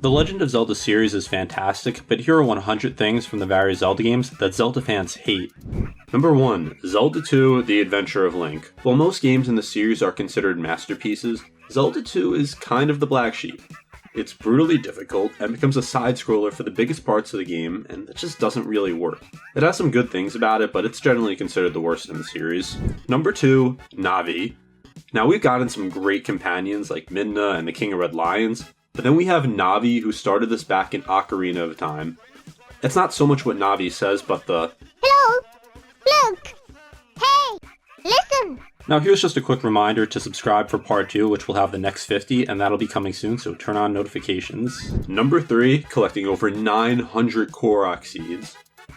The Legend of Zelda series is fantastic, but here are 100 things from the various Zelda games that Zelda fans hate. Number 1. Zelda 2: The Adventure of Link. While most games in the series are considered masterpieces, Zelda 2 is kind of the black sheep. It's brutally difficult and becomes a side-scroller for the biggest parts of the game, and it just doesn't really work. It has some good things about it, but it's generally considered the worst in the series. Number 2. Navi. Now, we've gotten some great companions like Midna and the King of Red Lions, but then we have Navi, who started this back in Ocarina of Time. It's not so much what Navi says, but the "Hello! Look! Hey! Listen!" Now here's just a quick reminder to subscribe for part 2, which will have the next 50, and that'll be coming soon, so turn on notifications. Number 3, collecting over 900 Korok seeds.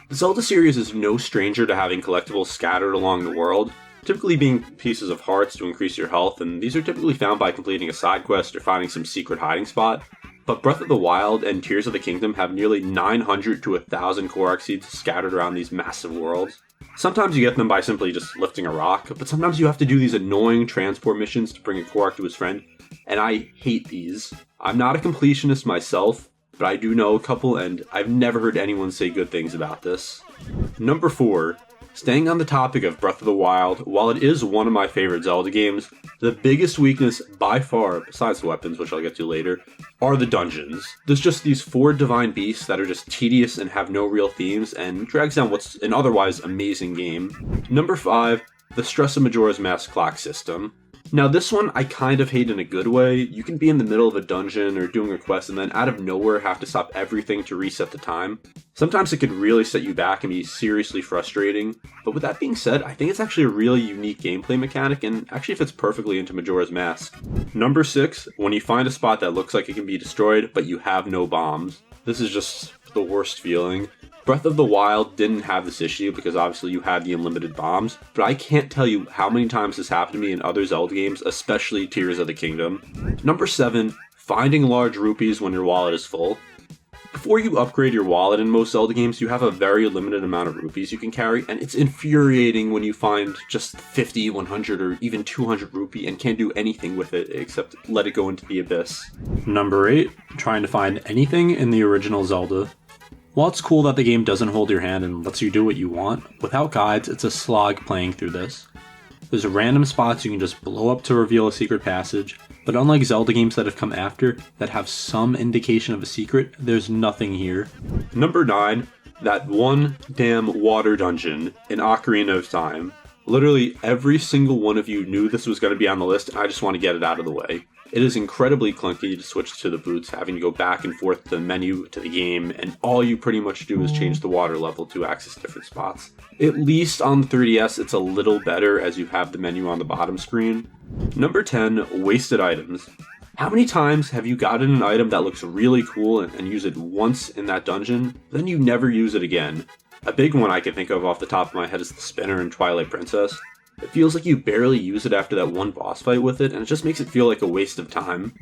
The Zelda series is no stranger to having collectibles scattered along the world, typically being pieces of hearts to increase your health, and these are typically found by completing a side quest or finding some secret hiding spot. But Breath of the Wild and Tears of the Kingdom have nearly 900 to 1,000 Korok seeds scattered around these massive worlds. Sometimes you get them by simply just lifting a rock, but sometimes you have to do these annoying transport missions to bring a Korok to his friend, and I hate these. I'm not a completionist myself, but I do know a couple, and I've never heard anyone say good things about this. Number 4. Staying on the topic of Breath of the Wild, while it is one of my favorite Zelda games, the biggest weakness by far, besides the weapons, which I'll get to later, are the dungeons. There's just these 4 divine beasts that are just tedious and have no real themes, and drags down what's an otherwise amazing game. Number 5, the stress of Majora's Mask clock system. Now this one I kind of hate in a good way. You can be in the middle of a dungeon or doing a quest and then out of nowhere have to stop everything to reset the time. Sometimes it could really set you back and be seriously frustrating, but with that being said, I think it's actually a really unique gameplay mechanic and actually fits perfectly into Majora's Mask. Number 6, when you find a spot that looks like it can be destroyed but you have no bombs. This is just the worst feeling. Breath of the Wild didn't have this issue because obviously you had the unlimited bombs, but I can't tell you how many times this happened to me in other Zelda games, especially Tears of the Kingdom. Number 7, finding large rupees when your wallet is full. Before you upgrade your wallet in most Zelda games, you have a very limited amount of rupees you can carry, and it's infuriating when you find just 50, 100, or even 200 rupee and can't do anything with it except let it go into the abyss. Number 8, trying to find anything in the original Zelda. While it's cool that the game doesn't hold your hand and lets you do what you want, without guides, it's a slog playing through this. There's random spots you can just blow up to reveal a secret passage, but unlike Zelda games that have come after, that have some indication of a secret, there's nothing here. Number 9, that one damn water dungeon in Ocarina of Time. Literally every single one of you knew this was going to be on the list, and I just want to get it out of the way. It is incredibly clunky to switch to the boots, having to go back and forth to the menu, to the game, and all you pretty much do is change the water level to access different spots. At least on the 3DS, it's a little better as you have the menu on the bottom screen. Number 10, wasted items. How many times have you gotten an item that looks really cool and use it once in that dungeon, then you never use it again? A big one I can think of off the top of my head is the spinner in Twilight Princess. It feels like you barely use it after that one boss fight with it, and it just makes it feel like a waste of time.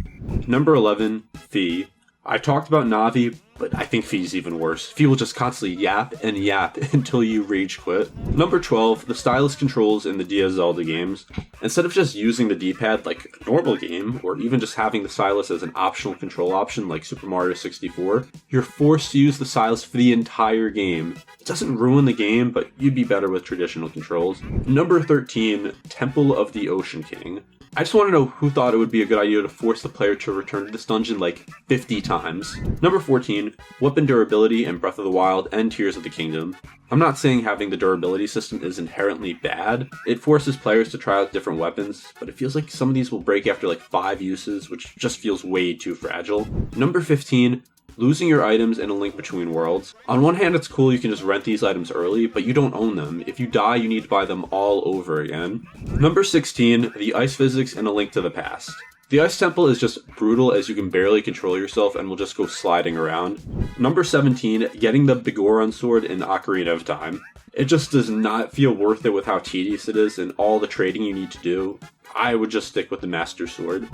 Number 11, Fi. I talked about Navi, but I think Fi's even worse. Fi will just constantly yap and yap until you rage quit. Number 12, the stylus controls in the DS Zelda games. Instead of just using the D-pad like a normal game, or even just having the stylus as an optional control option like Super Mario 64, you're forced to use the stylus for the entire game. It doesn't ruin the game, but you'd be better with traditional controls. Number 13, Temple of the Ocean King. I just want to know who thought it would be a good idea to force the player to return to this dungeon like 50 times. Number 14, weapon durability in Breath of the Wild and Tears of the Kingdom. I'm not saying having the durability system is inherently bad. It forces players to try out different weapons, but it feels like some of these will break after like 5 uses, which just feels way too fragile. Number 15, losing your items in A Link Between Worlds. On one hand, it's cool you can just rent these items early, but you don't own them. If you die, you need to buy them all over again. Number 16, the ice physics in A Link to the Past. The ice temple is just brutal as you can barely control yourself and will just go sliding around. Number 17, getting the Bigoron sword in Ocarina of Time. It just does not feel worth it with how tedious it is and all the trading you need to do. I would just stick with the Master Sword.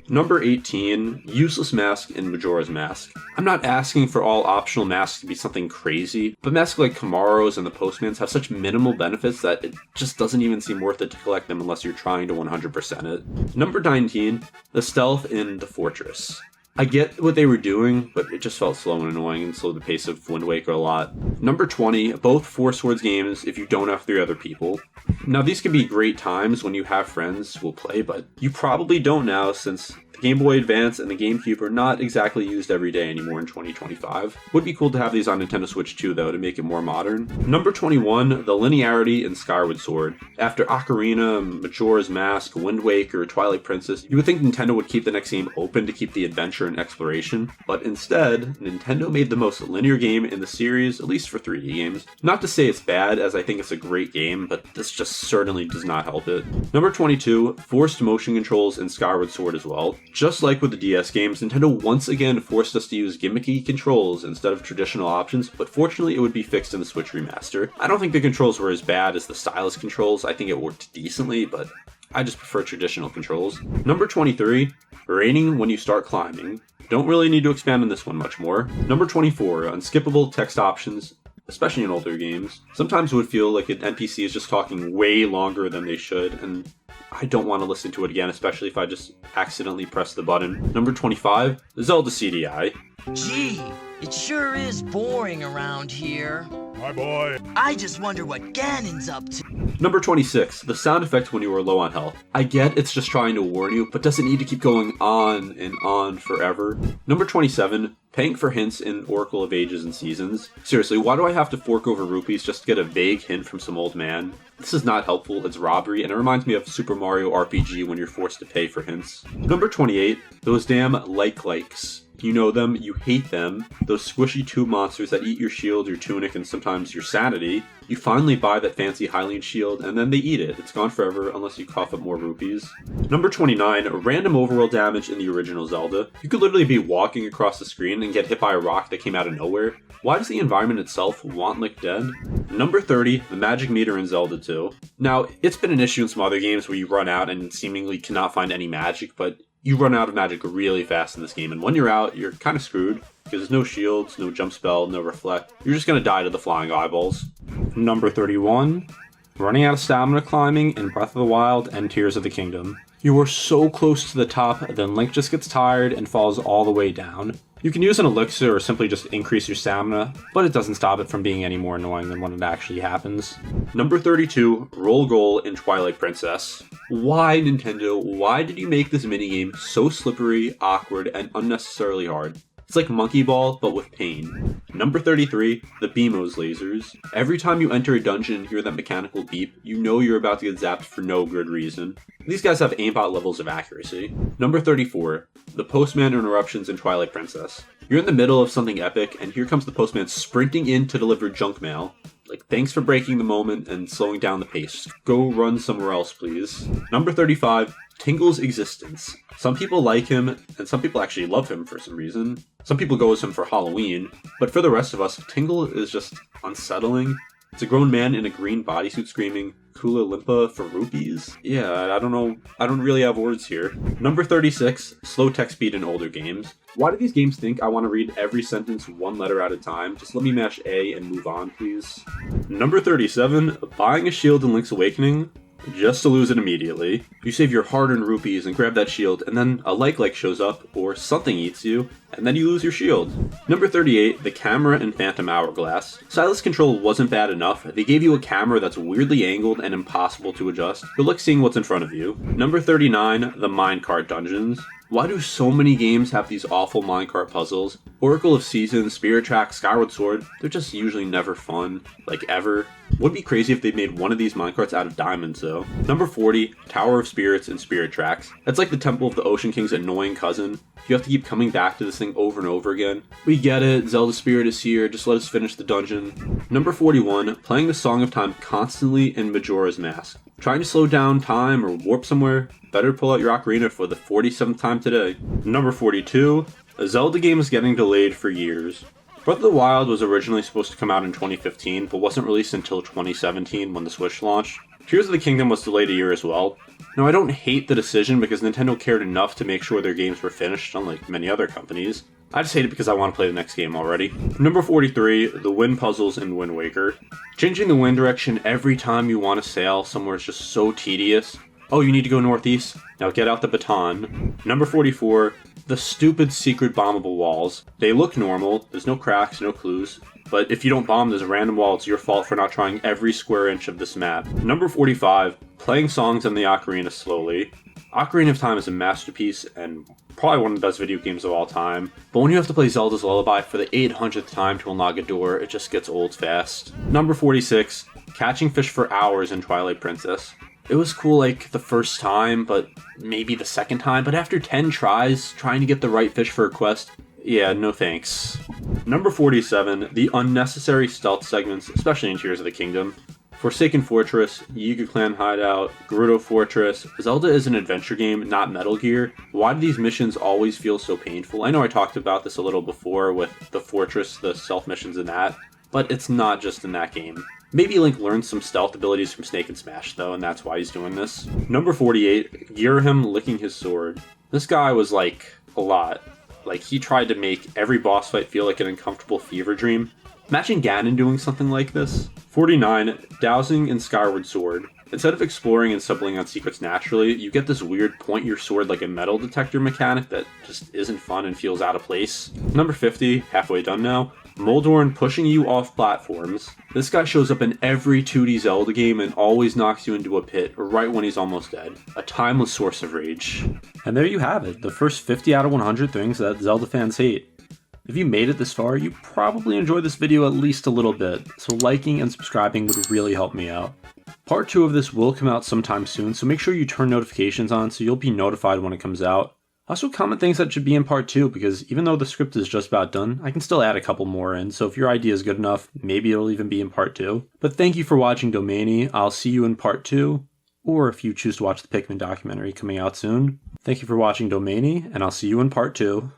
Number 18, useless mask in Majora's Mask. I'm not asking for all optional masks to be something crazy, but masks like Kamaro's and the Postman's have such minimal benefits that it just doesn't even seem worth it to collect them unless you're trying to 100% it. Number 19, the stealth in the Fortress. I get what they were doing, but it just felt slow and annoying and slowed the pace of Wind Waker a lot. Number 20, both Four Swords games if you don't have 3 other people. Now these can be great times when you have friends who will play, but you probably don't now since the Game Boy Advance and the GameCube are not exactly used every day anymore in 2025. Would be cool to have these on Nintendo Switch too though to make it more modern. Number 21, the Linearity in Skyward Sword. After Ocarina, Majora's Mask, Wind Waker, Twilight Princess, you would think Nintendo would keep the next game open to keep the adventure and exploration, but instead, Nintendo made the most linear game in the series, at least for 3D games. Not to say it's bad, as I think it's a great game, but this just certainly does not help it. Number 22, forced motion controls in Skyward Sword as well. Just like with the DS games, Nintendo once again forced us to use gimmicky controls instead of traditional options, but fortunately it would be fixed in the Switch remaster. I don't think the controls were as bad as the stylus controls, I think it worked decently, but I just prefer traditional controls. Number 23, raining when you start climbing. Don't really need to expand on this one much more. Number 24, unskippable text options, especially in older games. Sometimes it would feel like an NPC is just talking way longer than they should, and I don't want to listen to it again, especially if I just accidentally press the button. Number 25, Zelda CDI. Gee, it sure is boring around here. My boy. I just wonder what Ganon's up to. Number 26, the sound effect when you are low on health. I get it's just trying to warn you, but doesn't need to keep going on and on forever. Number 27, paying for hints in Oracle of Ages and Seasons. Seriously, why do I have to fork over rupees just to get a vague hint from some old man? This is not helpful, it's robbery, and it reminds me of Super Mario RPG when you're forced to pay for hints. Number 28, those damn likes. You know them, you hate them, those squishy tube monsters that eat your shield, your tunic, and sometimes your sanity. You finally buy that fancy Hylian shield, and then they eat it. It's gone forever unless you cough up more rupees. Number 29, random overworld damage in the original Zelda. You could literally be walking across the screen and get hit by a rock that came out of nowhere. Why does the environment itself want lick dead? Number 30, the magic meter in Zelda 2. Now, it's been an issue in some other games where you run out and seemingly cannot find any magic, but you run out of magic really fast in this game, and when you're out, you're kind of screwed, because there's no shields, no jump spell, no reflect. You're just going to die to the flying eyeballs. Number 31, running out of stamina climbing in Breath of the Wild and Tears of the Kingdom. You are so close to the top, then Link just gets tired and falls all the way down. You can use an elixir or simply just increase your stamina, but it doesn't stop it from being any more annoying than when it actually happens. Number 32, roll goal in Twilight Princess. Why, Nintendo? Why did you make this minigame so slippery, awkward, and unnecessarily hard? It's like Monkey Ball, but with pain. Number 33, the BMO's lasers. Every time you enter a dungeon and hear that mechanical beep, you know you're about to get zapped for no good reason. These guys have aimbot levels of accuracy. Number 34, the postman interruptions in Twilight Princess. You're in the middle of something epic, and here comes the postman sprinting in to deliver junk mail. Like, thanks for breaking the moment and slowing down the pace. Go run somewhere else, please. Number 35, Tingle's existence. Some people like him, and some people actually love him for some reason. Some people go with him for Halloween, but for the rest of us, Tingle is just unsettling. It's a grown man in a green bodysuit screaming, Kula Limpa for rupees? Yeah, I don't know. I don't really have words here. Number 36, slow text speed in older games. Why do these games think I want to read every sentence one letter at a time? Just let me mash A and move on, please. Number 37, buying a shield in Link's Awakening just to lose it immediately. You save your hard-earned rupees and grab that shield, and then a like shows up, or something eats you, and then you lose your shield. Number 38, the camera in Phantom Hourglass. Stylus control wasn't bad enough. They gave you a camera that's weirdly angled and impossible to adjust. Good luck seeing what's in front of you. Number 39, the minecart dungeons. Why do so many games have these awful minecart puzzles? Oracle of Seasons, Spirit Track, Skyward Sword, they're just usually never fun, like ever. Would be crazy if they made one of these minecarts out of diamonds though. Number 40, Tower of Spirits and Spirit Tracks. That's like the Temple of the Ocean King's annoying cousin. You have to keep coming back to this thing over and over again. We get it, Zelda Spirit is here, just let us finish the dungeon. Number 41, playing the Song of Time constantly in Majora's Mask. Trying to slow down time or warp somewhere? Better pull out your ocarina for the 47th time today. Number 42, a Zelda game is getting delayed for years. Breath of the Wild was originally supposed to come out in 2015, but wasn't released until 2017 when the Switch launched. Tears of the Kingdom was delayed a year as well. Now I don't hate the decision because Nintendo cared enough to make sure their games were finished, unlike many other companies. I just hate it because I want to play the next game already. Number 43, the wind puzzles in Wind Waker. Changing the wind direction every time you want to sail somewhere is just so tedious. Oh, you need to go northeast? Now get out the baton. Number 44, the stupid secret bombable walls. They look normal, there's no cracks, no clues, but if you don't bomb this random wall, it's your fault for not trying every square inch of this map. Number 45, playing songs on the ocarina slowly. Ocarina of Time is a masterpiece and probably one of the best video games of all time, but when you have to play Zelda's Lullaby for the 800th time to unlock a door, it just gets old fast. Number 46, catching fish for hours in Twilight Princess. It was cool like the first time, but maybe the second time, but after 10 tries, trying to get the right fish for a quest, yeah, no thanks. Number 47, the unnecessary stealth segments, especially in Tears of the Kingdom. Forsaken Fortress, Yiga Clan Hideout, Gerudo Fortress. Zelda is an adventure game, not Metal Gear. Why do these missions always feel so painful? I know I talked about this a little before with the Fortress, the stealth missions in that, but it's not just in that game. Maybe Link learned some stealth abilities from Snake and Smash though, and that's why he's doing this. Number 48, Girahim licking his sword. This guy was like, a lot. Like, he tried to make every boss fight feel like an uncomfortable fever dream. Imagine Ganon doing something like this. 49, dowsing in Skyward Sword. Instead of exploring and stumbling on secrets naturally, you get this weird point your sword like a metal detector mechanic that just isn't fun and feels out of place. Number 50, halfway done now, Moldorn pushing you off platforms. This guy shows up in every 2D Zelda game and always knocks you into a pit right when he's almost dead. A timeless source of rage. And there you have it, the first 50 out of 100 things that Zelda fans hate. If you made it this far, you probably enjoyed this video at least a little bit, so liking and subscribing would really help me out. Part 2 of this will come out sometime soon, so make sure you turn notifications on so you'll be notified when it comes out. Also comment things that should be in part 2, because even though the script is just about done, I can still add a couple more in, so if your idea is good enough, maybe it'll even be in part 2. But thank you for watching Domainy, I'll see you in part 2, or if you choose to watch the Pikmin documentary coming out soon. Thank you for watching Domainy, and I'll see you in part 2.